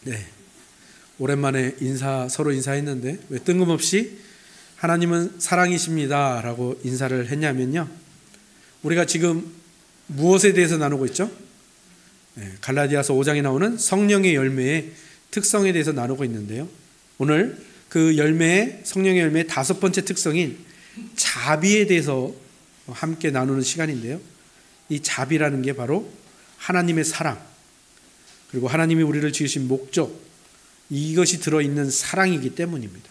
네, 오랜만에 서로 인사했는데 왜 뜬금없이 하나님은 사랑이십니다 라고 인사를 했냐면요, 우리가 지금 무엇에 대해서 나누고 있죠? 네, 갈라디아서 5장에 나오는 성령의 열매의 특성에 대해서 나누고 있는데요, 오늘 그 성령의 열매의 5번째 특성인 자비에 대해서 함께 나누는 시간인데요, 이 자비라는 게 바로 하나님의 사랑, 그리고 하나님이 우리를 지으신 목적, 이것이 들어있는 사랑이기 때문입니다.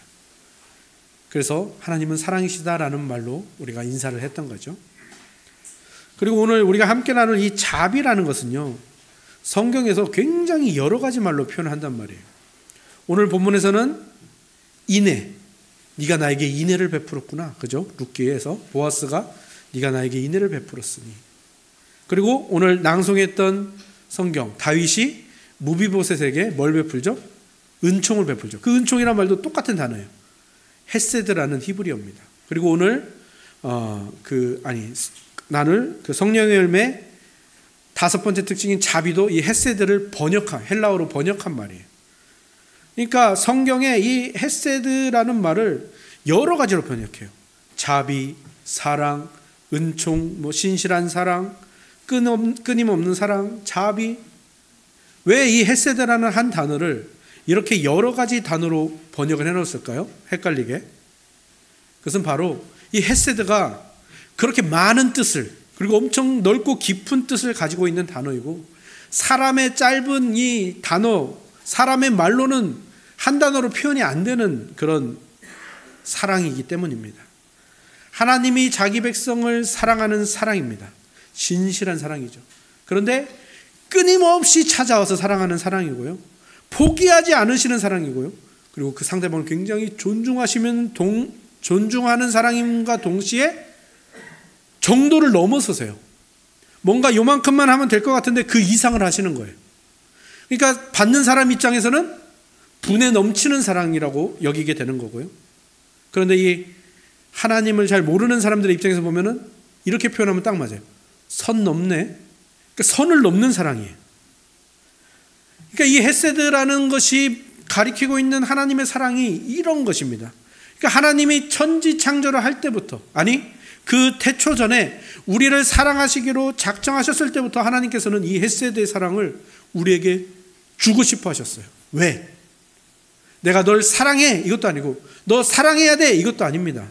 그래서 하나님은 사랑이시다라는 말로 우리가 인사를 했던 거죠. 그리고 오늘 우리가 함께 나눌 이 자비라는 것은요, 성경에서 굉장히 여러 가지 말로 표현한단 말이에요. 오늘 본문에서는 인애, 네가 나에게 인애를 베풀었구나, 그죠? 룻기에서 보아스가 네가 나에게 인애를 베풀었으니. 그리고 오늘 낭송했던 성경, 다윗이 무비보셋에게 뭘 베풀죠? 은총을 베풀죠. 그 은총이란 말도 똑같은 단어예요. 헤세드라는 히브리어입니다. 그리고 오늘 나눌 그 성령의 열매 5번째 특징인 자비도 이 헤세드를 헬라어로 번역한 말이에요. 그러니까 성경에 이 헤세드라는 말을 여러 가지로 번역해요. 자비, 사랑, 은총, 신실한 사랑, 끊임없는 사랑, 자비. 왜 이 헤세드라는 한 단어를 이렇게 여러 가지 단어로 번역을 해놓았을까요? 헷갈리게. 그것은 바로 이 헤세드가 그렇게 많은 뜻을, 그리고 엄청 넓고 깊은 뜻을 가지고 있는 단어이고, 사람의 짧은 이 단어, 사람의 말로는 한 단어로 표현이 안 되는 그런 사랑이기 때문입니다. 하나님이 자기 백성을 사랑하는 사랑입니다. 진실한 사랑이죠. 그런데 끊임없이 찾아와서 사랑하는 사랑이고요, 포기하지 않으시는 사랑이고요, 그리고 그 상대방을 굉장히 존중하는 사랑임과 동시에 정도를 넘어서세요. 뭔가 요만큼만 하면 될 것 같은데 그 이상을 하시는 거예요. 그러니까 받는 사람 입장에서는 분에 넘치는 사랑이라고 여기게 되는 거고요. 그런데 이 하나님을 잘 모르는 사람들의 입장에서 보면은 이렇게 표현하면 딱 맞아요. 선 넘네. 그러니까 선을 넘는 사랑이에요. 그러니까 이 헤세드라는 것이 가리키고 있는 하나님의 사랑이 이런 것입니다. 그러니까 하나님이 천지 창조를 할 때부터, 그 태초 전에 우리를 사랑하시기로 작정하셨을 때부터 하나님께서는 이 헤세드의 사랑을 우리에게 주고 싶어 하셨어요. 왜? 내가 널 사랑해 이것도 아니고 너 사랑해야 돼 이것도 아닙니다.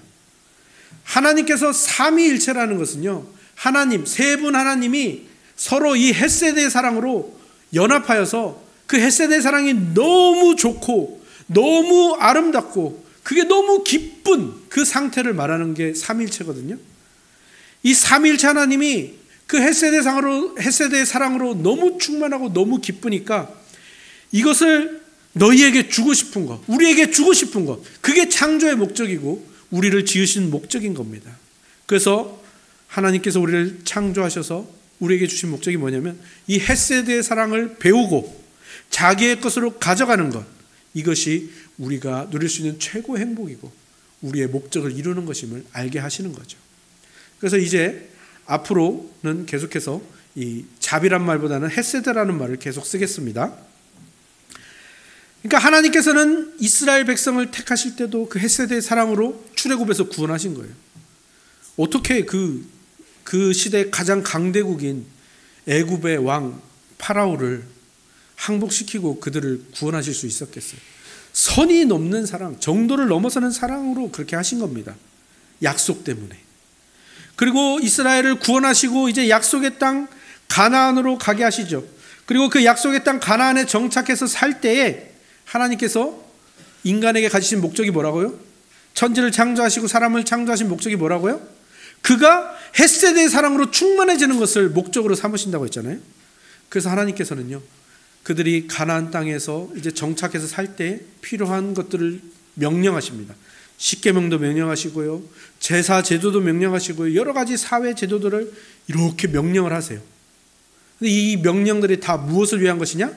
하나님께서 삼위일체라는 것은요, 세 분 하나님이 서로 이 헤세드의 사랑으로 연합하여서 그 헤세드의 사랑이 너무 좋고 너무 아름답고 그게 너무 기쁜 그 상태를 말하는 게 삼위일체거든요. 이 삼위일체 하나님이 그 헤세드의 사랑으로 너무 충만하고 너무 기쁘니까 이것을 너희에게 주고 싶은 것, 우리에게 주고 싶은 것, 그게 창조의 목적이고 우리를 지으신 목적인 겁니다. 그래서 하나님께서 우리를 창조하셔서 우리에게 주신 목적이 뭐냐면 이 헤세드의 사랑을 배우고 자기의 것으로 가져가는 것, 이것이 우리가 누릴 수 있는 최고의 행복이고 우리의 목적을 이루는 것임을 알게 하시는 거죠. 그래서 이제 앞으로는 계속해서 이 자비란 말보다는 헤세드라는 말을 계속 쓰겠습니다. 그러니까 하나님께서는 이스라엘 백성을 택하실 때도 그 헤세드의 사랑으로 출애굽에서 구원하신 거예요. 어떻게 그 시대의 가장 강대국인 애굽의 왕 파라오를 항복시키고 그들을 구원하실 수 있었겠어요? 선이 넘는 사랑, 정도를 넘어서는 사랑으로 그렇게 하신 겁니다. 약속 때문에. 그리고 이스라엘을 구원하시고 이제 약속의 땅 가나안으로 가게 하시죠. 그리고 그 약속의 땅 가나안에 정착해서 살 때에 하나님께서 인간에게 가지신 목적이 뭐라고요? 천지를 창조하시고 사람을 창조하신 목적이 뭐라고요? 그가 헤세드의 사랑으로 충만해지는 것을 목적으로 삼으신다고 했잖아요. 그래서 하나님께서는요, 그들이 가나안 땅에서 이제 정착해서 살 때 필요한 것들을 명령하십니다. 십계명도 명령하시고요, 제사 제도도 명령하시고요, 여러 가지 사회 제도들을 이렇게 명령을 하세요. 근데 이 명령들이 다 무엇을 위한 것이냐?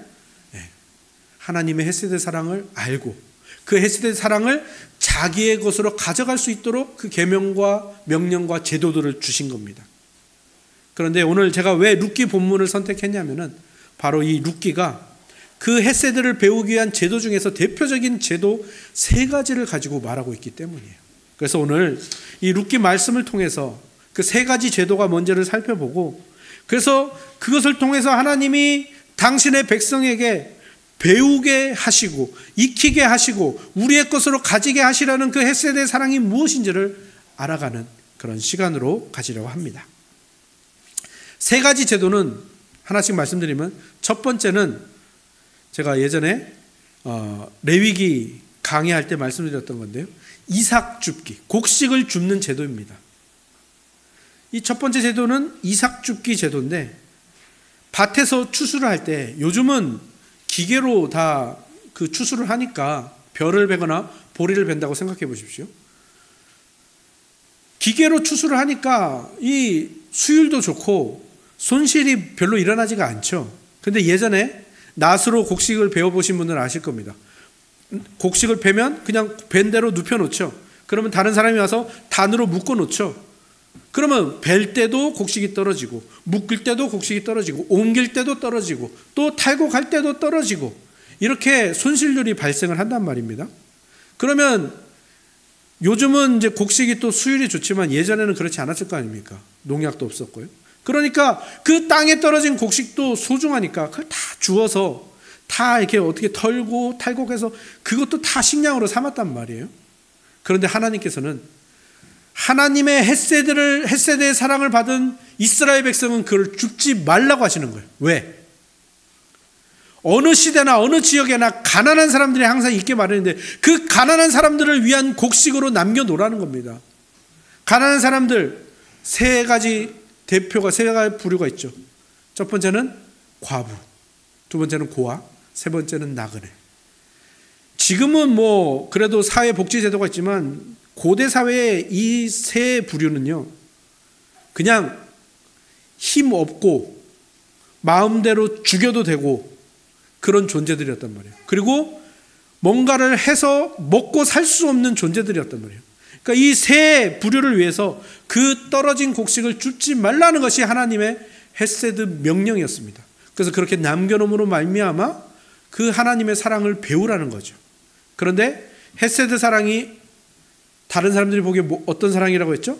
하나님의 헤세드의 사랑을 알고 그 헤세드의 사랑을 자기의 것으로 가져갈 수 있도록 그 계명과 명령과 제도들을 주신 겁니다. 그런데 오늘 제가 왜 룻기 본문을 선택했냐면은 바로 이 룻기가 그 헤세드를 배우기 위한 제도 중에서 대표적인 제도 3가지를 가지고 말하고 있기 때문이에요. 그래서 오늘 이 룻기 말씀을 통해서 그 3가지 제도가 뭔지를 살펴보고, 그래서 그것을 통해서 하나님이 당신의 백성에게 배우게 하시고 익히게 하시고 우리의 것으로 가지게 하시라는 그 헤세드의 사랑이 무엇인지를 알아가는 그런 시간으로 가지려고 합니다. 3가지 제도는 하나씩 말씀드리면, 첫 번째는 제가 예전에 레위기 강의할 때 말씀드렸던 건데요, 이삭 줍기, 곡식을 줍는 제도입니다. 이 첫 번째 제도는 이삭 줍기 제도인데, 밭에서 추수를 할 때, 요즘은 기계로 다 그 추수를 하니까 벼를 베거나 보리를 벤다고 생각해 보십시오. 기계로 추수를 하니까 이 수율도 좋고 손실이 별로 일어나지가 않죠. 근데 예전에 낫으로 곡식을 베어보신 분들은 아실 겁니다. 곡식을 베면 그냥 벤 대로 눕혀놓죠. 그러면 다른 사람이 와서 단으로 묶어놓죠. 그러면 벨 때도 곡식이 떨어지고, 묶을 때도 곡식이 떨어지고, 옮길 때도 떨어지고, 또 탈고 갈 때도 떨어지고, 이렇게 손실률이 발생을 한단 말입니다. 그러면 요즘은 이제 곡식이 또 수율이 좋지만 예전에는 그렇지 않았을 거 아닙니까? 농약도 없었고요. 그러니까 그 땅에 떨어진 곡식도 소중하니까 그걸 다 주워서 다 이렇게 어떻게 털고 탈곡해서 그것도 다 식량으로 삼았단 말이에요. 그런데 하나님께서는 하나님의 헤세드의 사랑을 받은 이스라엘 백성은 그걸 줍지 말라고 하시는 거예요. 왜? 어느 시대나 어느 지역에나 가난한 사람들이 항상 있게 마련인데, 그 가난한 사람들을 위한 곡식으로 남겨놓으라는 겁니다. 가난한 사람들 3가지 대표가, 3가지 부류가 있죠. 첫 번째는 과부, 두 번째는 고아, 세 번째는 나그네. 지금은 뭐 그래도 사회복지제도가 있지만 고대 사회의 이 3 부류는요, 그냥 힘 없고 마음대로 죽여도 되고 그런 존재들이었단 말이에요. 그리고 뭔가를 해서 먹고 살 수 없는 존재들이었단 말이에요. 그러니까 이 3 부류를 위해서 그 떨어진 곡식을 줍지 말라는 것이 하나님의 헤세드 명령이었습니다. 그래서 그렇게 남겨놓음으로 말미암아 그 하나님의 사랑을 배우라는 거죠. 그런데 헤세드 사랑이 다른 사람들이 보기에 어떤 사랑이라고 했죠?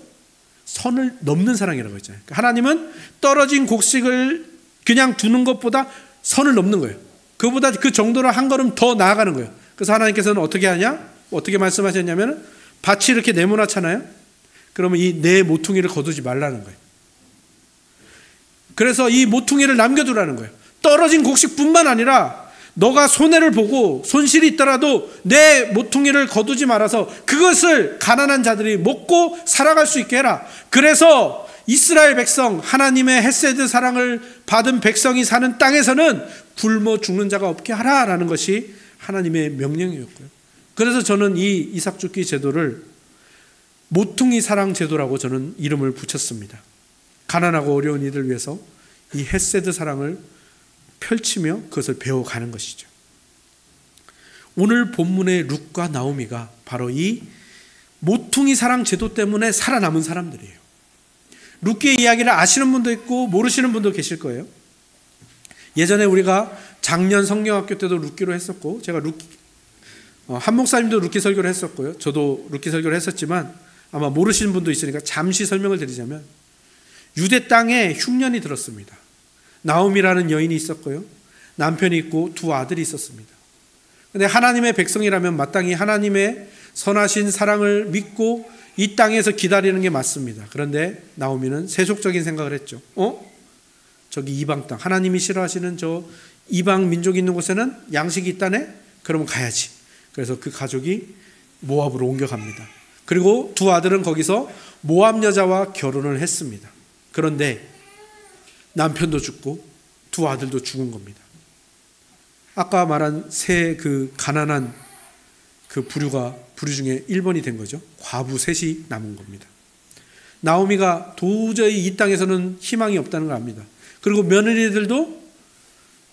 선을 넘는 사랑이라고 했잖아요. 그러니까 하나님은 떨어진 곡식을 그냥 두는 것보다 선을 넘는 거예요. 그보다 그 정도로 한 걸음 더 나아가는 거예요. 그래서 하나님께서는 어떻게 하냐? 어떻게 말씀하셨냐면, 밭이 이렇게 네모나잖아요. 그러면 이 네 모퉁이를 거두지 말라는 거예요. 그래서 이 모퉁이를 남겨두라는 거예요. 떨어진 곡식뿐만 아니라 너가 손해를 보고 손실이 있더라도 내 모퉁이를 거두지 말아서 그것을 가난한 자들이 먹고 살아갈 수 있게 해라. 그래서 이스라엘 백성, 하나님의 헤세드 사랑을 받은 백성이 사는 땅에서는 굶어 죽는 자가 없게 하라라는 것이 하나님의 명령이었고요. 그래서 저는 이 이삭 줍기 제도를 모퉁이 사랑 제도라고 저는 이름을 붙였습니다. 가난하고 어려운 이들 위해서 이 헤세드 사랑을 펼치며 그것을 배워가는 것이죠. 오늘 본문의 룻과 나오미가 바로 이 모퉁이 사랑 제도 때문에 살아남은 사람들이에요. 룻기의 이야기를 아시는 분도 있고 모르시는 분도 계실 거예요. 예전에 우리가 작년 성경학교 때도 룻기로 했었고, 제가 한 목사님도 룻기 설교를 했었고요. 저도 룻기 설교를 했었지만 아마 모르시는 분도 있으니까 잠시 설명을 드리자면, 유대 땅에 흉년이 들었습니다. 나오미라는 여인이 있었고요. 남편이 있고 2 아들이 있었습니다. 그런데 하나님의 백성이라면 마땅히 하나님의 선하신 사랑을 믿고 이 땅에서 기다리는 게 맞습니다. 그런데 나오미는 세속적인 생각을 했죠. 저기 이방 땅, 하나님이 싫어하시는 저 이방 민족이 있는 곳에는 양식이 있다네? 그러면 가야지. 그래서 그 가족이 모압으로 옮겨갑니다. 그리고 2 아들은 거기서 모압 여자와 결혼을 했습니다. 그런데 남편도 죽고 2 아들도 죽은 겁니다. 아까 말한 그 가난한 그 부류 중에 1번이 된 거죠. 과부 3이 남은 겁니다. 나오미가 도저히 이 땅에서는 희망이 없다는 걸 압니다. 그리고 며느리들도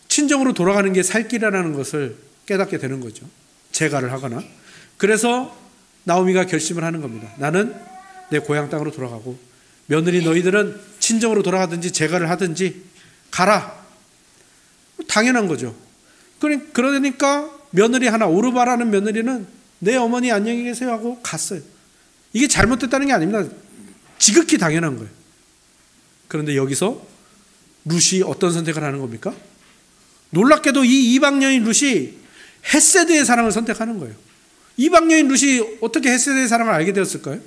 친정으로 돌아가는 게 살 길이라는 것을 깨닫게 되는 거죠. 재가를 하거나. 그래서 나오미가 결심을 하는 겁니다. 나는 내 고향 땅으로 돌아가고 며느리 너희들은 친정으로 돌아가든지 재가를 하든지 가라. 당연한 거죠. 그러니까 며느리 하나, 오르바라는 며느리는 내 어머니 안녕히 계세요 하고 갔어요. 이게 잘못됐다는 게 아닙니다. 지극히 당연한 거예요. 그런데 여기서 룻이 어떤 선택을 하는 겁니까? 놀랍게도 이 이방 여인 룻이 헷세드의 사랑을 선택하는 거예요. 이방 여인 룻이 어떻게 헷세드의 사랑을 알게 되었을까요?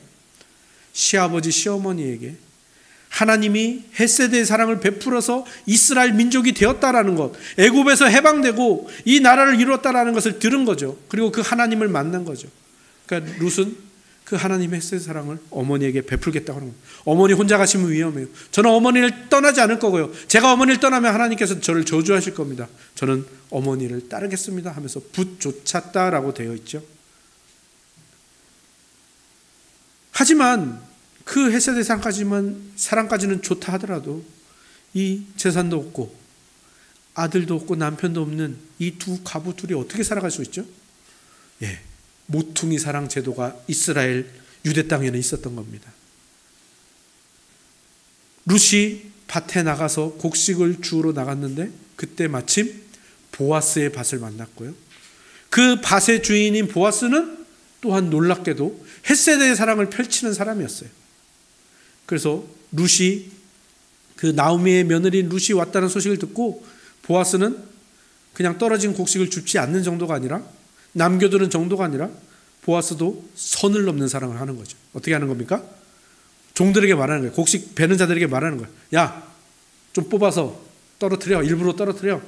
시아버지, 시어머니에게 하나님이 헷세드의 사랑을 베풀어서 이스라엘 민족이 되었다라는 것, 애굽에서 해방되고 이 나라를 이루었다라는 것을 들은 거죠. 그리고 그 하나님을 만난 거죠. 그러니까 룻은 그 하나님의 헷세드의 사랑을 어머니에게 베풀겠다고 하는 거예요. 어머니 혼자 가시면 위험해요. 저는 어머니를 떠나지 않을 거고요. 제가 어머니를 떠나면 하나님께서 저를 저주하실 겁니다. 저는 어머니를 따르겠습니다 하면서 붙조찼다라고 되어 있죠. 하지만 그 헷세드의 사랑까지는 좋다 하더라도 이 재산도 없고 아들도 없고 남편도 없는 이 두 가부 둘이 어떻게 살아갈 수 있죠? 모퉁이 사랑 제도가 이스라엘 유대 땅에는 있었던 겁니다. 룻이 밭에 나가서 곡식을 주우러 나갔는데 그때 마침 보아스의 밭을 만났고요. 그 밭의 주인인 보아스는 또한 놀랍게도 헷세드의 사랑을 펼치는 사람이었어요. 그래서 룻이 그 나오미의 며느리인 룻이 왔다는 소식을 듣고 보아스는 그냥 떨어진 곡식을 줍지 않는 정도가 아니라 남겨두는 정도가 아니라 보아스도 선을 넘는 사랑을 하는 거죠. 어떻게 하는 겁니까? 종들에게 말하는 거예요. 곡식 베는 자들에게 말하는 거예요. 야, 좀 뽑아서 떨어뜨려. 일부러 떨어뜨려.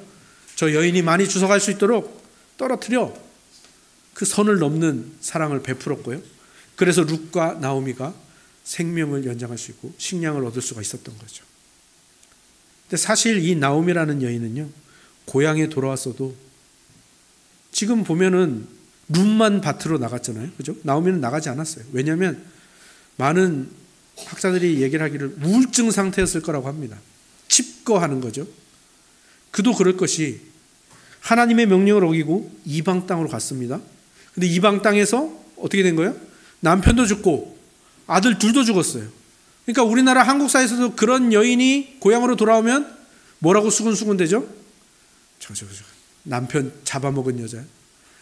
저 여인이 많이 주워갈 수 있도록 떨어뜨려. 그 선을 넘는 사랑을 베풀었고요. 그래서 룻과 나오미가 생명을 연장할 수 있고 식량을 얻을 수가 있었던 거죠. 근데 사실 이 나오미라는 여인은요, 고향에 돌아왔어도 지금 보면은 룻만 밭으로 나갔잖아요. 그죠? 나오미는 나가지 않았어요. 왜냐하면 많은 학자들이 얘기를 하기를 우울증 상태였을 거라고 합니다. 칩거하는 거죠. 그도 그럴 것이 하나님의 명령을 어기고 이방 땅으로 갔습니다. 근데 이방 땅에서 어떻게 된 거예요? 남편도 죽고 아들 둘도 죽었어요. 그러니까 우리나라 한국 사회에서도 그런 여인이 고향으로 돌아오면 뭐라고 수군수군 되죠? 저 남편 잡아먹은 여자,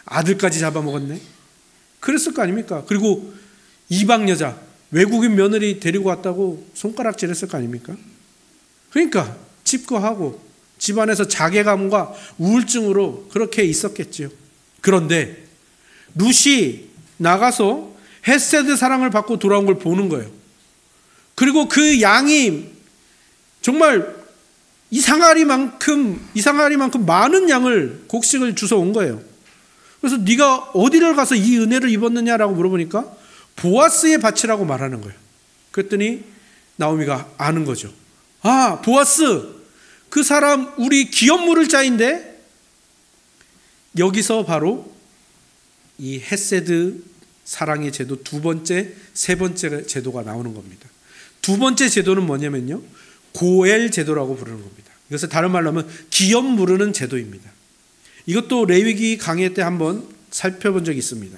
아들까지 잡아먹었네. 그랬을 거 아닙니까? 그리고 이방 여자, 외국인 며느리 데리고 왔다고 손가락질했을 거 아닙니까? 그러니까 칩거하고 집안에서 자괴감과 우울증으로 그렇게 있었겠지요. 그런데 룻이 나가서 헷세드 사랑을 받고 돌아온 걸 보는 거예요. 그리고 그 양이 정말 이상하리만큼 많은 양을 곡식을 주워 온 거예요. 그래서 네가 어디를 가서 이 은혜를 입었느냐라고 물어보니까 보아스의 밭이라고 말하는 거예요. 그랬더니 나오미가 아는 거죠. 아, 보아스, 그 사람 우리 기업 물을 자인데. 여기서 바로 이 헷세드 사랑의 제도 두 번째, 세 번째 제도가 나오는 겁니다. 두 번째 제도는 뭐냐면요, 고엘 제도라고 부르는 겁니다. 이것을 다른 말로 하면 기업 물으는 제도입니다. 이것도 레위기 강해 때 한번 살펴본 적이 있습니다.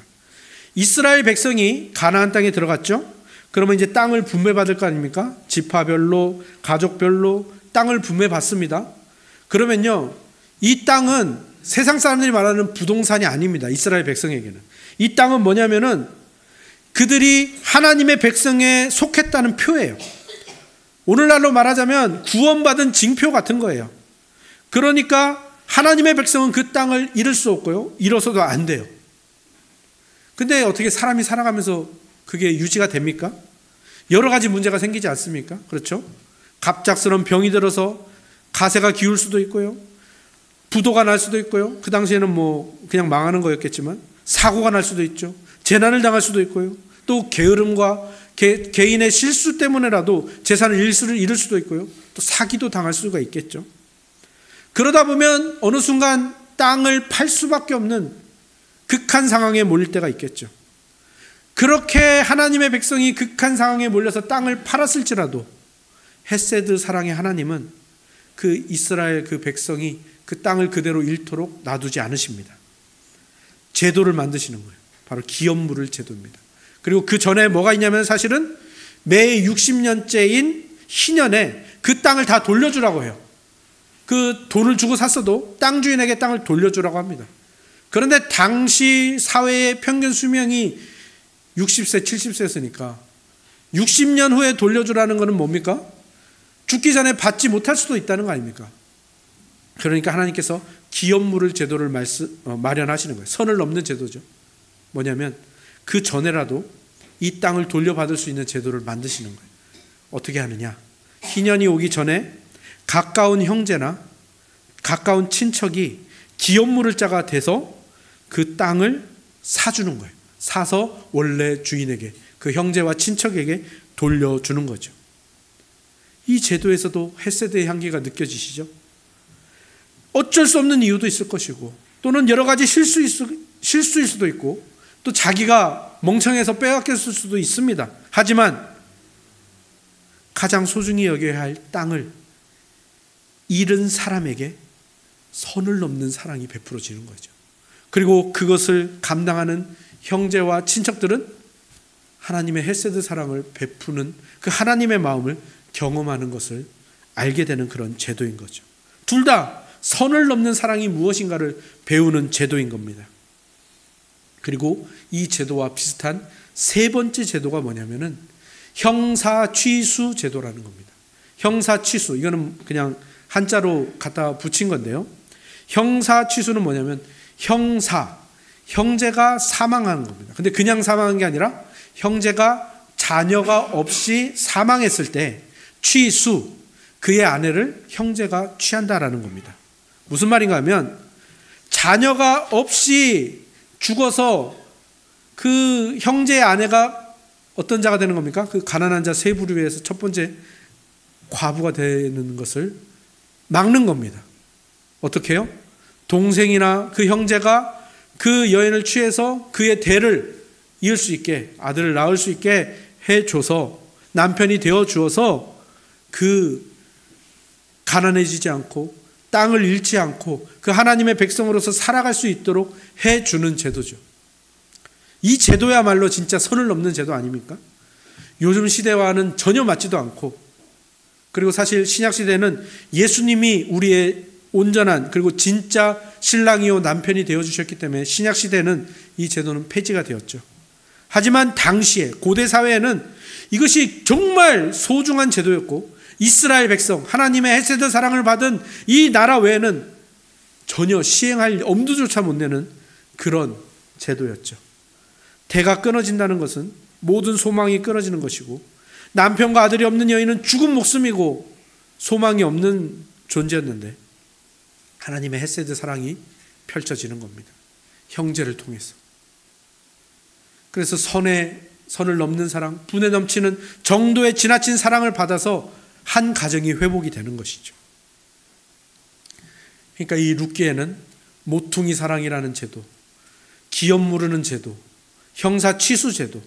이스라엘 백성이 가나안 땅에 들어갔죠. 그러면 이제 땅을 분배받을 거 아닙니까? 지파별로, 가족별로 땅을 분배받습니다. 그러면요, 이 땅은 세상 사람들이 말하는 부동산이 아닙니다. 이스라엘 백성에게는. 이 땅은 뭐냐면은 그들이 하나님의 백성에 속했다는 표예요. 오늘날로 말하자면 구원받은 징표 같은 거예요. 그러니까 하나님의 백성은 그 땅을 잃을 수 없고요, 잃어서도 안 돼요. 근데 어떻게 사람이 살아가면서 그게 유지가 됩니까? 여러 가지 문제가 생기지 않습니까? 그렇죠? 갑작스러운 병이 들어서 가세가 기울 수도 있고요, 부도가 날 수도 있고요, 그 당시에는 뭐 그냥 망하는 거였겠지만 사고가 날 수도 있죠. 재난을 당할 수도 있고요, 또 게으름과 개인의 실수 때문에라도 재산을 잃을 수도 있고요, 또 사기도 당할 수가 있겠죠. 그러다 보면 어느 순간 땅을 팔 수밖에 없는 극한 상황에 몰릴 때가 있겠죠. 그렇게 하나님의 백성이 극한 상황에 몰려서 땅을 팔았을지라도 헷세드 사랑의 하나님은 그 이스라엘 그 백성이 그 땅을 그대로 잃도록 놔두지 않으십니다. 제도를 만드시는 거예요. 바로 기업 물을 제도입니다. 그리고 그 전에 뭐가 있냐면 사실은 매 60년째인 희년에 그 땅을 다 돌려주라고 해요. 그 돈을 주고 샀어도 땅 주인에게 땅을 돌려주라고 합니다. 그런데 당시 사회의 평균 수명이 60세, 70세였으니까 60년 후에 돌려주라는 것은 뭡니까? 죽기 전에 받지 못할 수도 있다는 거 아닙니까? 그러니까 하나님께서 기업물을 제도를 마련하시는 거예요. 선을 넘는 제도죠. 뭐냐면 그 전에라도 이 땅을 돌려받을 수 있는 제도를 만드시는 거예요. 어떻게 하느냐? 희년이 오기 전에 가까운 형제나 가까운 친척이 기업물을 자가 돼서 그 땅을 사주는 거예요. 사서 원래 주인에게, 그 형제와 친척에게 돌려주는 거죠. 이 제도에서도 헤세드의 향기가 느껴지시죠? 어쩔 수 없는 이유도 있을 것이고, 또는 여러 가지 실수일 수도 있고, 또 자기가 멍청해서 빼앗겼을 수도 있습니다. 하지만 가장 소중히 여겨야 할 땅을 잃은 사람에게 선을 넘는 사랑이 베풀어지는 거죠. 그리고 그것을 감당하는 형제와 친척들은 하나님의 헤세드 사랑을 베푸는 그 하나님의 마음을 경험하는 것을 알게 되는 그런 제도인 거죠. 둘 다 선을 넘는 사랑이 무엇인가를 배우는 제도인 겁니다. 그리고 이 제도와 비슷한 세 번째 제도가 뭐냐면은 형사취수 제도라는 겁니다. 형사취수, 이거는 그냥 한자로 갖다 붙인 건데요. 형사취수는 뭐냐면 형제가 사망하는 겁니다. 근데 그냥 사망한 게 아니라 형제가 자녀가 없이 사망했을 때 취수, 그의 아내를 형제가 취한다라는 겁니다. 무슨 말인가 하면 자녀가 없이 죽어서 그 형제의 아내가 어떤 자가 되는 겁니까? 그 가난한 자 세 부류에서 첫 번째 과부가 되는 것을 막는 겁니다. 어떻게 해요? 동생이나 그 형제가 그 여인을 취해서 그의 대를 이을 수 있게, 아들을 낳을 수 있게 해줘서, 남편이 되어주어서 그 가난해지지 않고 땅을 잃지 않고 그 하나님의 백성으로서 살아갈 수 있도록 해주는 제도죠. 이 제도야말로 진짜 선을 넘는 제도 아닙니까? 요즘 시대와는 전혀 맞지도 않고, 그리고 사실 신약시대는 예수님이 우리의 온전한 그리고 진짜 신랑이요 남편이 되어주셨기 때문에 신약시대는 이 제도는 폐지가 되었죠. 하지만 당시에 고대 사회에는 이것이 정말 소중한 제도였고, 이스라엘 백성, 하나님의 헤세드 사랑을 받은 이 나라 외에는 전혀 시행할 엄두조차 못 내는 그런 제도였죠. 대가 끊어진다는 것은 모든 소망이 끊어지는 것이고, 남편과 아들이 없는 여인은 죽은 목숨이고 소망이 없는 존재였는데 하나님의 헤세드 사랑이 펼쳐지는 겁니다. 형제를 통해서. 그래서 선을 넘는 사랑, 분에 넘치는 정도의 지나친 사랑을 받아서 한 가정이 회복이 되는 것이죠. 그러니까 이 룻기에는 모퉁이 사랑이라는 제도, 기업 무르는 제도, 형사 취수 제도,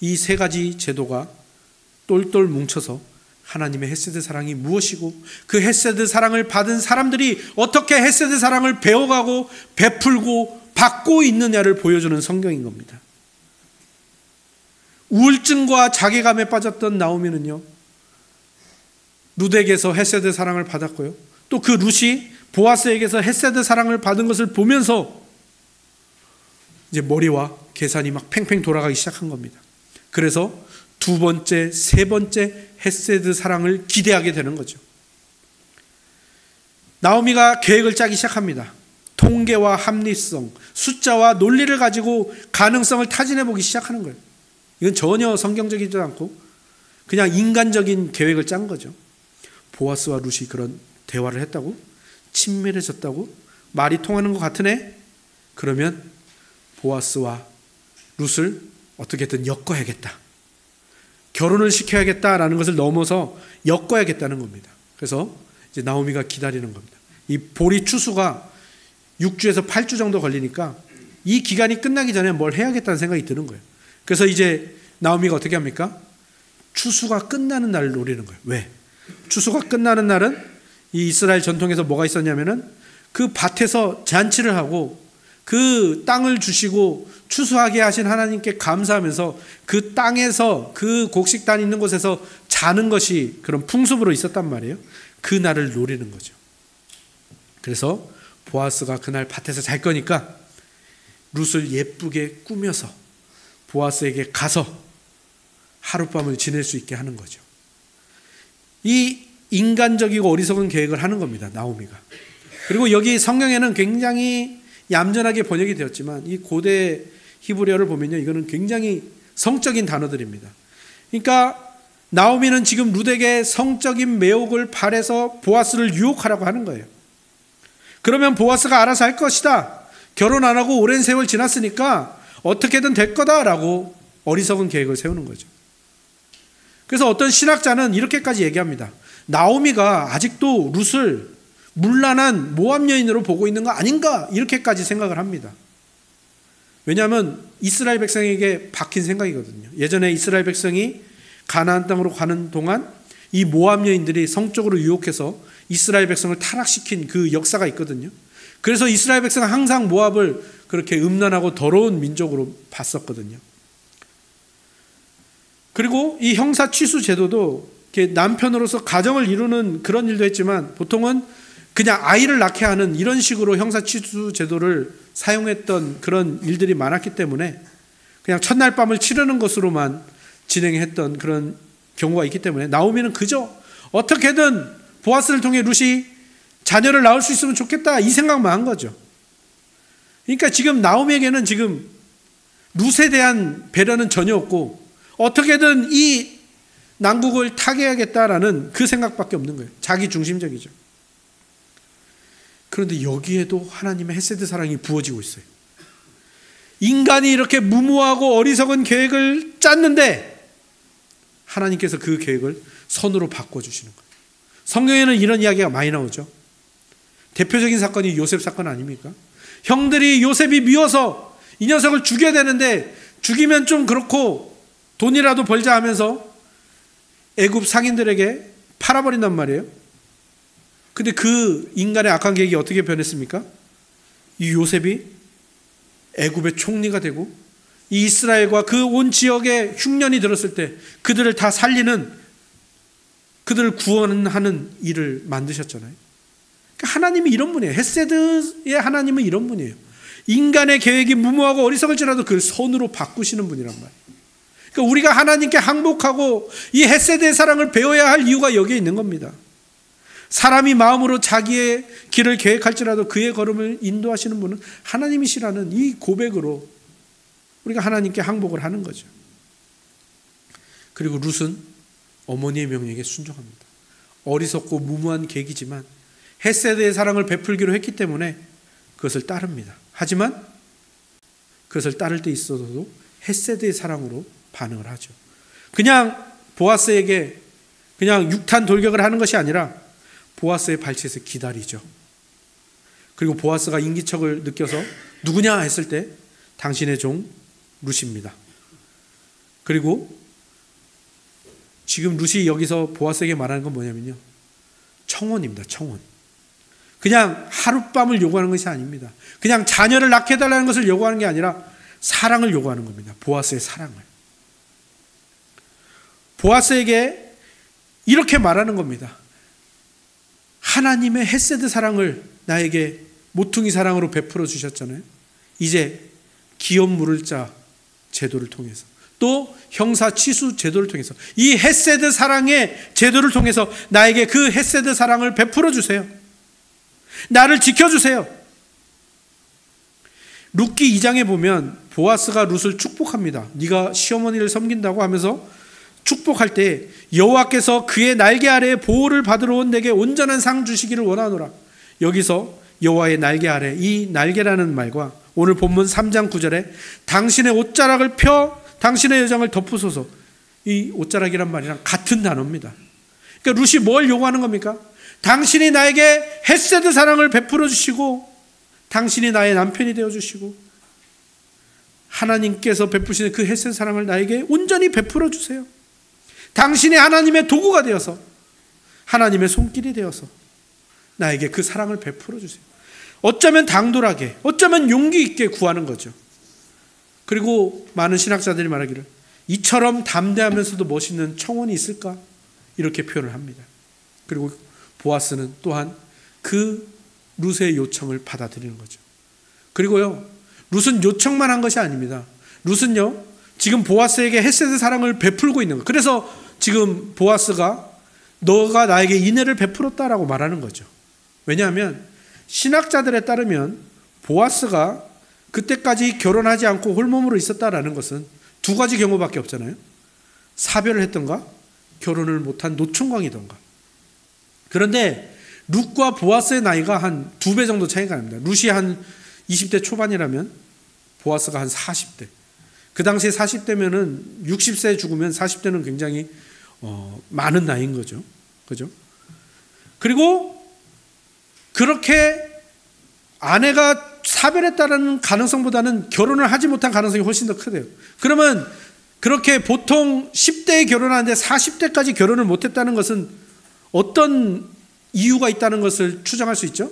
이 세 가지 제도가 똘똘 뭉쳐서 하나님의 헤세드 사랑이 무엇이고 그 헤세드 사랑을 받은 사람들이 어떻게 헤세드 사랑을 배워가고 베풀고 받고 있느냐를 보여주는 성경인 겁니다. 우울증과 자괴감에 빠졌던 나오미는요, 룻에게서 헤세드 사랑을 받았고요, 또 그 룻이 보아스에게서 헤세드 사랑을 받은 것을 보면서 이제 머리와 계산이 막 팽팽 돌아가기 시작한 겁니다. 그래서 두 번째, 세 번째 헤세드 사랑을 기대하게 되는 거죠. 나오미가 계획을 짜기 시작합니다. 통계와 합리성, 숫자와 논리를 가지고 가능성을 타진해 보기 시작하는 거예요. 이건 전혀 성경적이지 않고 그냥 인간적인 계획을 짠 거죠. 보아스와 룻이 그런 대화를 했다고? 친밀해졌다고? 말이 통하는 것 같으네? 그러면 보아스와 룻을 어떻게든 엮어야겠다, 결혼을 시켜야겠다라는 것을 넘어서 엮어야겠다는 겁니다. 그래서 이제 나오미가 기다리는 겁니다. 이 보리 추수가 6주에서 8주 정도 걸리니까 이 기간이 끝나기 전에 뭘 해야겠다는 생각이 드는 거예요. 그래서 이제 나오미가 어떻게 합니까? 추수가 끝나는 날을 노리는 거예요. 왜? 추수가 끝나는 날은 이 이스라엘 전통에서 뭐가 있었냐면은 그 밭에서 잔치를 하고 그 땅을 주시고 추수하게 하신 하나님께 감사하면서 그 땅에서 그 곡식단 있는 곳에서 자는 것이 그런 풍습으로 있었단 말이에요. 그 날을 노리는 거죠. 그래서 보아스가 그날 밭에서 잘 거니까 룻을 예쁘게 꾸며서 보아스에게 가서 하룻밤을 지낼 수 있게 하는 거죠. 이 인간적이고 어리석은 계획을 하는 겁니다, 나오미가. 그리고 여기 성경에는 굉장히 얌전하게 번역이 되었지만 이 고대 히브리어를 보면요, 이거는 굉장히 성적인 단어들입니다. 그러니까 나오미는 지금 룻에게 성적인 매혹을 발해서 보아스를 유혹하라고 하는 거예요. 그러면 보아스가 알아서 할 것이다. 결혼 안 하고 오랜 세월 지났으니까 어떻게든 될 거다라고 어리석은 계획을 세우는 거죠. 그래서 어떤 신학자는 이렇게까지 얘기합니다. 나오미가 아직도 룻을 문란한 모압 여인으로 보고 있는 거 아닌가, 이렇게까지 생각을 합니다. 왜냐하면 이스라엘 백성에게 박힌 생각이거든요. 예전에 이스라엘 백성이 가나안 땅으로 가는 동안 이 모압 여인들이 성적으로 유혹해서 이스라엘 백성을 타락시킨 그 역사가 있거든요. 그래서 이스라엘 백성은 항상 모압을 그렇게 음란하고 더러운 민족으로 봤었거든요. 그리고 이 형사 취수 제도도 남편으로서 가정을 이루는 그런 일도 했지만 보통은 그냥 아이를 낳게 하는 이런 식으로 형사 취수 제도를 사용했던 그런 일들이 많았기 때문에 그냥 첫날 밤을 치르는 것으로만 진행했던 그런 경우가 있기 때문에 나오미는 그저 어떻게든 보아스를 통해 룻이 자녀를 낳을 수 있으면 좋겠다, 이 생각만 한 거죠. 그러니까 지금 나오미에게는 지금 룻에 대한 배려는 전혀 없고 어떻게든 이 난국을 타개하겠다라는 그 생각밖에 없는 거예요. 자기 중심적이죠. 그런데 여기에도 하나님의 헤세드 사랑이 부어지고 있어요. 인간이 이렇게 무모하고 어리석은 계획을 짰는데 하나님께서 그 계획을 선으로 바꿔주시는 거예요. 성경에는 이런 이야기가 많이 나오죠. 대표적인 사건이 요셉 사건 아닙니까? 형들이 요셉이 미워서 이 녀석을 죽여야 되는데 죽이면 좀 그렇고 돈이라도 벌자 하면서 애굽 상인들에게 팔아버린단 말이에요. 근데 그 인간의 악한 계획이 어떻게 변했습니까? 이 요셉이 애굽의 총리가 되고 이 이스라엘과 그 온 지역에 흉년이 들었을 때 그들을 다 살리는, 그들을 구원하는 일을 만드셨잖아요. 그러니까 하나님이 이런 분이에요. 헤세드의 하나님은 이런 분이에요. 인간의 계획이 무모하고 어리석을지라도 그걸 선으로 바꾸시는 분이란 말이에요. 그러니까 우리가 하나님께 항복하고 이 헤세드의 사랑을 배워야 할 이유가 여기에 있는 겁니다. 사람이 마음으로 자기의 길을 계획할지라도 그의 걸음을 인도하시는 분은 하나님이시라는 이 고백으로 우리가 하나님께 항복을 하는 거죠. 그리고 룻은 어머니의 명령에 순종합니다. 어리석고 무모한 계획이지만 헤세드의 사랑을 베풀기로 했기 때문에 그것을 따릅니다. 하지만 그것을 따를 때 있어서도 헤세드의 사랑으로 반응을 하죠. 그냥 보아스에게 그냥 육탄 돌격을 하는 것이 아니라 보아스의 발치에서 기다리죠. 그리고 보아스가 인기척을 느껴서 누구냐 했을 때 당신의 종 룻입니다. 그리고 지금 룻이 여기서 보아스에게 말하는 건 뭐냐면요, 청혼입니다. 청혼. 그냥 하룻밤을 요구하는 것이 아닙니다. 그냥 자녀를 낳게 해달라는 것을 요구하는 게 아니라 사랑을 요구하는 겁니다. 보아스의 사랑을. 보아스에게 이렇게 말하는 겁니다. 하나님의 헤세드 사랑을 나에게 모퉁이 사랑으로 베풀어 주셨잖아요. 이제 기업 물을 자 제도를 통해서 또 형사 취수 제도를 통해서 이 헤세드 사랑의 제도를 통해서 나에게 그 헤세드 사랑을 베풀어 주세요. 나를 지켜주세요. 룻기 2장에 보면 보아스가 룻을 축복합니다. 네가 시어머니를 섬긴다고 하면서 축복할 때 여호와께서 그의 날개 아래에 보호를 받으러 온 내게 온전한 상 주시기를 원하노라. 여기서 여호와의 날개 아래, 이 날개라는 말과 오늘 본문 3장 9절에 당신의 옷자락을 펴 당신의 여정을 덮으소서, 이 옷자락이란 말이랑 같은 단어입니다. 그러니까 룻이 뭘 요구하는 겁니까? 당신이 나에게 헤세드 사랑을 베풀어 주시고 당신이 나의 남편이 되어 주시고 하나님께서 베푸시는 그 헤세드 사랑을 나에게 온전히 베풀어 주세요. 당신이 하나님의 도구가 되어서 하나님의 손길이 되어서 나에게 그 사랑을 베풀어 주세요. 어쩌면 당돌하게, 어쩌면 용기 있게 구하는 거죠. 그리고 많은 신학자들이 말하기를 이처럼 담대하면서도 멋있는 청혼이 있을까? 이렇게 표현을 합니다. 그리고 보아스는 또한 그 룻의 요청을 받아들이는 거죠. 그리고요, 룻은 요청만 한 것이 아닙니다. 룻은요, 지금 보아스에게 헤세드 사랑을 베풀고 있는 거예요. 그래서 지금 보아스가 너가 나에게 인애를 베풀었다라고 말하는 거죠. 왜냐하면 신학자들에 따르면 보아스가 그때까지 결혼하지 않고 홀몸으로 있었다라는 것은 두 가지 경우밖에 없잖아요. 사별을 했던가 결혼을 못한 노총각이던가. 그런데 룻과 보아스의 나이가 한 2배 정도 차이가 납니다. 룻이 한 20대 초반이라면 보아스가 한 40대. 그 당시에 40대면은 60세에 죽으면 40대는 굉장히 많은 나이인 거죠. 그죠? 그리고 그렇게 아내가 사별했다는 가능성보다는 결혼을 하지 못한 가능성이 훨씬 더 크대요. 그러면 그렇게 보통 10대에 결혼하는데 40대까지 결혼을 못했다는 것은 어떤 이유가 있다는 것을 추정할 수 있죠?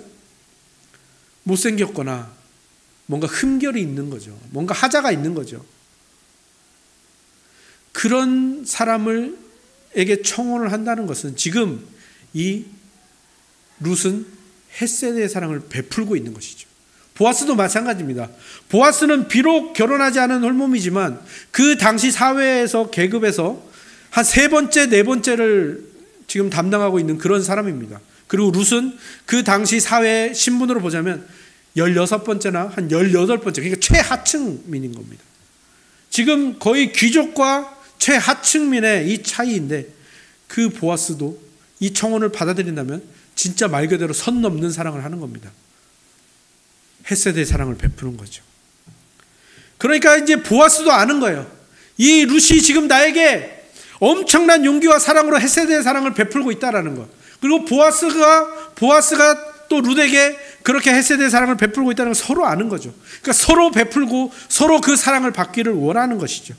못생겼거나 뭔가 흠결이 있는 거죠. 뭔가 하자가 있는 거죠. 그런 사람에게 청혼을 한다는 것은 지금 이 룻은 헤세드의 사랑을 베풀고 있는 것이죠. 보아스도 마찬가지입니다. 보아스는 비록 결혼하지 않은 홀몸이지만 그 당시 사회에서 계급에서 한 3번째, 4번째를 지금 담당하고 있는 그런 사람입니다. 그리고 룻은 그 당시 사회 신분으로 보자면 16번째나 한 18번째, 그러니까 최하층민인 겁니다. 지금 거의 귀족과 최하층민의 이 차이인데 그 보아스도 이 청혼을 받아들인다면 진짜 말 그대로 선 넘는 사랑을 하는 겁니다. 헤세드의 사랑을 베푸는 거죠. 그러니까 이제 보아스도 아는 거예요. 이 룻이 지금 나에게 엄청난 용기와 사랑으로 헤세드의 사랑을 베풀고 있다라는 거. 그리고 보아스가 또 룻에게 그렇게 헤세드의 사랑을 베풀고 있다는 걸 서로 아는 거죠. 그러니까 서로 베풀고 서로 그 사랑을 받기를 원하는 것이죠.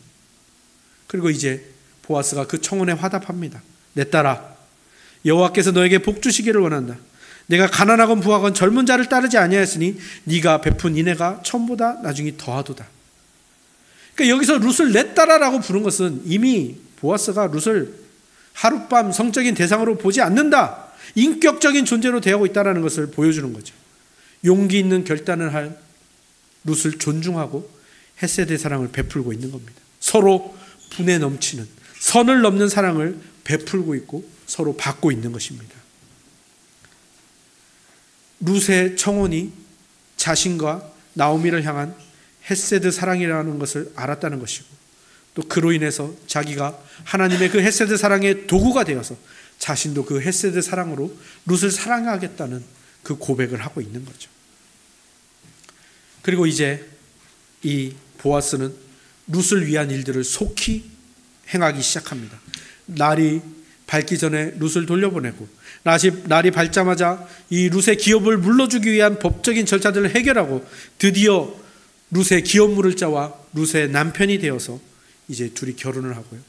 그리고 이제 보아스가 그 청혼에 화답합니다. 내 딸아, 여호와께서 너에게 복 주시기를 원한다. 내가 가난하건 부하건 젊은 자를 따르지 아니하였으니 네가 베푼 인애가 처음보다 나중에 더하도다. 그러니까 여기서 룻을 내 딸아라고 부른 것은 이미 보아스가 룻을 하룻밤 성적인 대상으로 보지 않는다, 인격적인 존재로 대하고 있다는 것을 보여주는 거죠. 용기 있는 결단을 할 룻을 존중하고 헤세드의 사랑을 베풀고 있는 겁니다. 서로 분에 넘치는 선을 넘는 사랑을 베풀고 있고 서로 받고 있는 것입니다. 룻의 청혼이 자신과 나오미를 향한 헤세드 사랑이라는 것을 알았다는 것이고, 또 그로 인해서 자기가 하나님의 그 헤세드 사랑의 도구가 되어서 자신도 그 헤세드 사랑으로 룻을 사랑하겠다는 그 고백을 하고 있는 거죠. 그리고 이제 이 보아스는 룻을 위한 일들을 속히 행하기 시작합니다. 날이 밝기 전에 룻을 돌려보내고, 날이 밝자마자 이 룻의 기업을 물러주기 위한 법적인 절차들을 해결하고, 드디어 룻의 기업 물을 자와 룻의 남편이 되어서 이제 둘이 결혼을 하고요,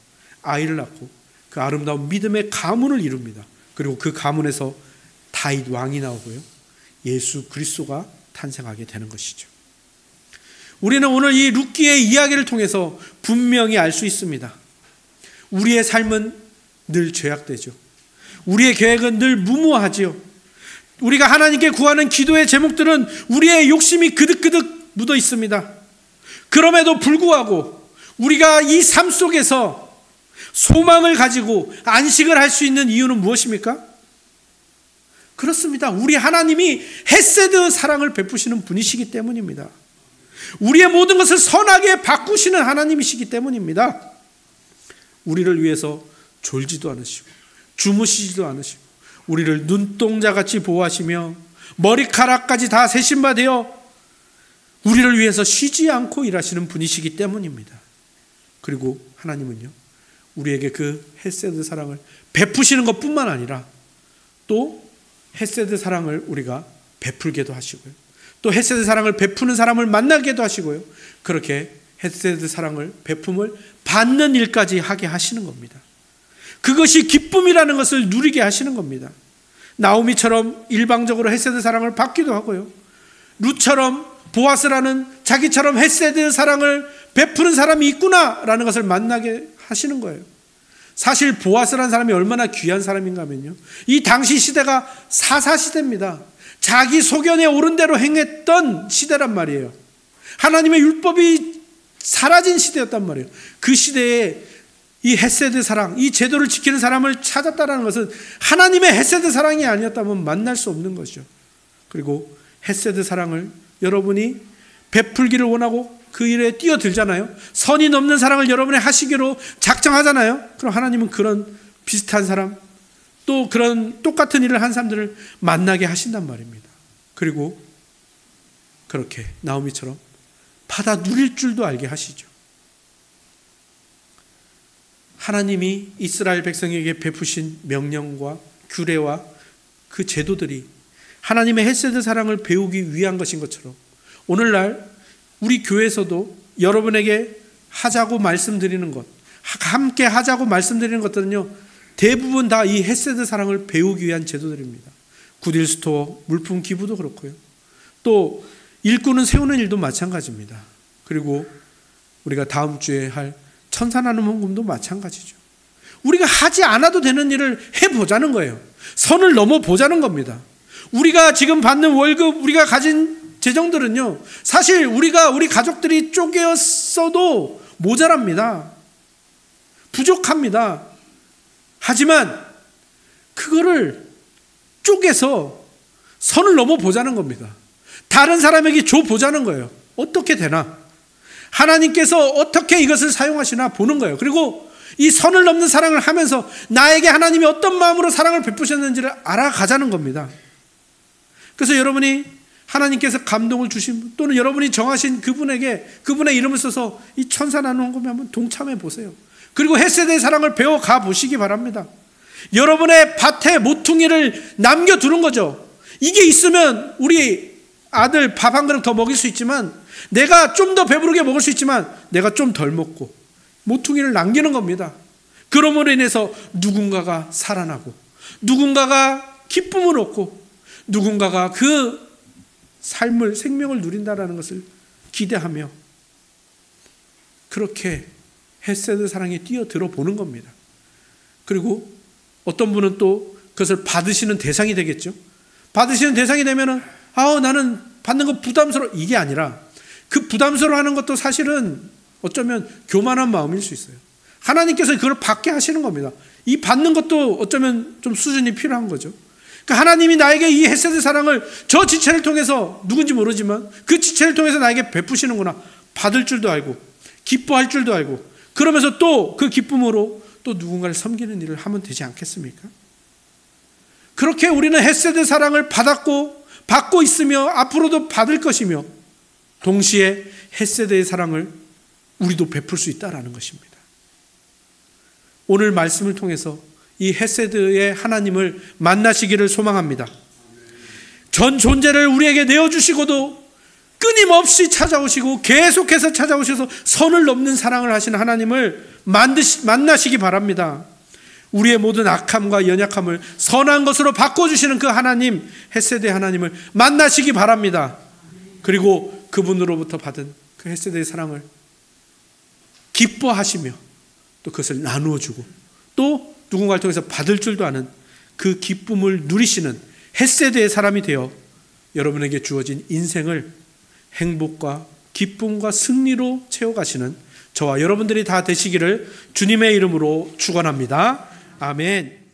아이를 낳고 그 아름다운 믿음의 가문을 이룹니다. 그리고 그 가문에서 다윗 왕이 나오고요, 예수 그리스도가 탄생하게 되는 것이죠. 우리는 오늘 이 룻기의 이야기를 통해서 분명히 알 수 있습니다. 우리의 삶은 늘 죄악되죠. 우리의 계획은 늘 무모하지요. 우리가 하나님께 구하는 기도의 제목들은 우리의 욕심이 그득그득 묻어 있습니다. 그럼에도 불구하고 우리가 이 삶 속에서 소망을 가지고 안식을 할 수 있는 이유는 무엇입니까? 그렇습니다. 우리 하나님이 헤세드 사랑을 베푸시는 분이시기 때문입니다. 우리의 모든 것을 선하게 바꾸시는 하나님이시기 때문입니다. 우리를 위해서 졸지도 않으시고 주무시지도 않으시고 우리를 눈동자같이 보호하시며 머리카락까지 다 세신 바 되어 우리를 위해서 쉬지 않고 일하시는 분이시기 때문입니다. 그리고 하나님은요, 우리에게 그 헤세드 사랑을 베푸시는 것뿐만 아니라 또 헤세드 사랑을 우리가 베풀게도 하시고요, 또 헤세드 사랑을 베푸는 사람을 만나게도 하시고요, 그렇게 헤세드 사랑을 베품을 받는 일까지 하게 하시는 겁니다. 그것이 기쁨이라는 것을 누리게 하시는 겁니다. 나오미처럼 일방적으로 헤세드 사랑을 받기도 하고요, 룻처럼 보아스라는 자기처럼 헤세드 사랑을 베푸는 사람이 있구나라는 것을 만나게 하시는 거예요. 사실 보아스라는 사람이 얼마나 귀한 사람인가 하면요, 이 당시 시대가 사사시대입니다. 자기 소견에 옳은 대로 행했던 시대란 말이에요. 하나님의 율법이 사라진 시대였단 말이에요. 그 시대에 이 헤세드 사랑, 이 제도를 지키는 사람을 찾았다는 것은 하나님의 헤세드 사랑이 아니었다면 만날 수 없는 것이죠. 그리고 헤세드 사랑을 여러분이 베풀기를 원하고 그 일에 뛰어들잖아요. 선이 넘는 사랑을 여러분이 하시기로 작정하잖아요. 그럼 하나님은 그런 비슷한 사람, 또 그런 똑같은 일을 한 사람들을 만나게 하신단 말입니다. 그리고 그렇게 나오미처럼 받아 누릴 줄도 알게 하시죠. 하나님이 이스라엘 백성에게 베푸신 명령과 규례와 그 제도들이 하나님의 헤세드 사랑을 배우기 위한 것인 것처럼 오늘날 우리 교회에서도 여러분에게 하자고 말씀드리는 것, 함께 하자고 말씀드리는 것들은요, 대부분 다 이 헤세드 사랑을 배우기 위한 제도들입니다. 굿윌 스토어, 물품 기부도 그렇고요. 또 일꾼은 세우는 일도 마찬가지입니다. 그리고 우리가 다음 주에 할 천사 나눔 헌금도 마찬가지죠. 우리가 하지 않아도 되는 일을 해보자는 거예요. 선을 넘어보자는 겁니다. 우리가 지금 받는 월급, 우리가 가진 재정들은요, 사실 우리 가족들이 쪼개었어도 모자랍니다. 부족합니다. 하지만 그거를 쪼개서 선을 넘어보자는 겁니다. 다른 사람에게 줘보자는 거예요. 어떻게 되나? 하나님께서 어떻게 이것을 사용하시나 보는 거예요. 그리고 이 선을 넘는 사랑을 하면서 나에게 하나님이 어떤 마음으로 사랑을 베푸셨는지를 알아가자는 겁니다. 그래서 여러분이 하나님께서 감동을 주신 또는 여러분이 정하신 그분에게 그분의 이름을 써서 이 천사 나누는 것에 한번 동참해 보세요. 그리고 헤세드의 사랑을 배워가 보시기 바랍니다. 여러분의 밭에 모퉁이를 남겨두는 거죠. 이게 있으면 우리 아들 밥 한 그릇 더 먹일 수 있지만, 내가 좀 더 배부르게 먹을 수 있지만 내가 좀 덜 먹고 모퉁이를 남기는 겁니다. 그러므로 인해서 누군가가 살아나고 누군가가 기쁨을 얻고 누군가가 그 생명을 누린다라는 것을 기대하며 그렇게 헤세드 사랑에 뛰어들어 보는 겁니다. 그리고 어떤 분은 또 그것을 받으시는 대상이 되겠죠. 받으시는 대상이 되면은 나는 받는 거 부담스러워, 이게 아니라 그 부담스러워하는 것도 사실은 어쩌면 교만한 마음일 수 있어요. 하나님께서 그걸 받게 하시는 겁니다. 이 받는 것도 어쩌면 좀 수준이 필요한 거죠. 그러니까 하나님이 나에게 이 헤세드 사랑을 저 지체를 통해서, 누군지 모르지만 그 지체를 통해서 나에게 베푸시는구나, 받을 줄도 알고 기뻐할 줄도 알고, 그러면서 또 그 기쁨으로 또 누군가를 섬기는 일을 하면 되지 않겠습니까? 그렇게 우리는 헤세드 사랑을 받고 있으며 앞으로도 받을 것이며, 동시에 헤세드의 사랑을 우리도 베풀 수 있다라는 것입니다. 오늘 말씀을 통해서 이 헤세드의 하나님을 만나시기를 소망합니다. 전 존재를 우리에게 내어주시고도 끊임없이 찾아오시고 계속해서 찾아오셔서 선을 넘는 사랑을 하시는 하나님을 만나시기 바랍니다. 우리의 모든 악함과 연약함을 선한 것으로 바꿔주시는 그 하나님, 헤세드의 하나님을 만나시기 바랍니다. 그리고 그분으로부터 받은 그 헤세드의 사랑을 기뻐하시며 또 그것을 나누어 주고 또 누군가를 통해서 받을 줄도 아는 그 기쁨을 누리시는 헤세드의 사람이 되어 여러분에게 주어진 인생을 행복과 기쁨과 승리로 채워가시는 저와 여러분들이 다 되시기를 주님의 이름으로 축원합니다. 아멘.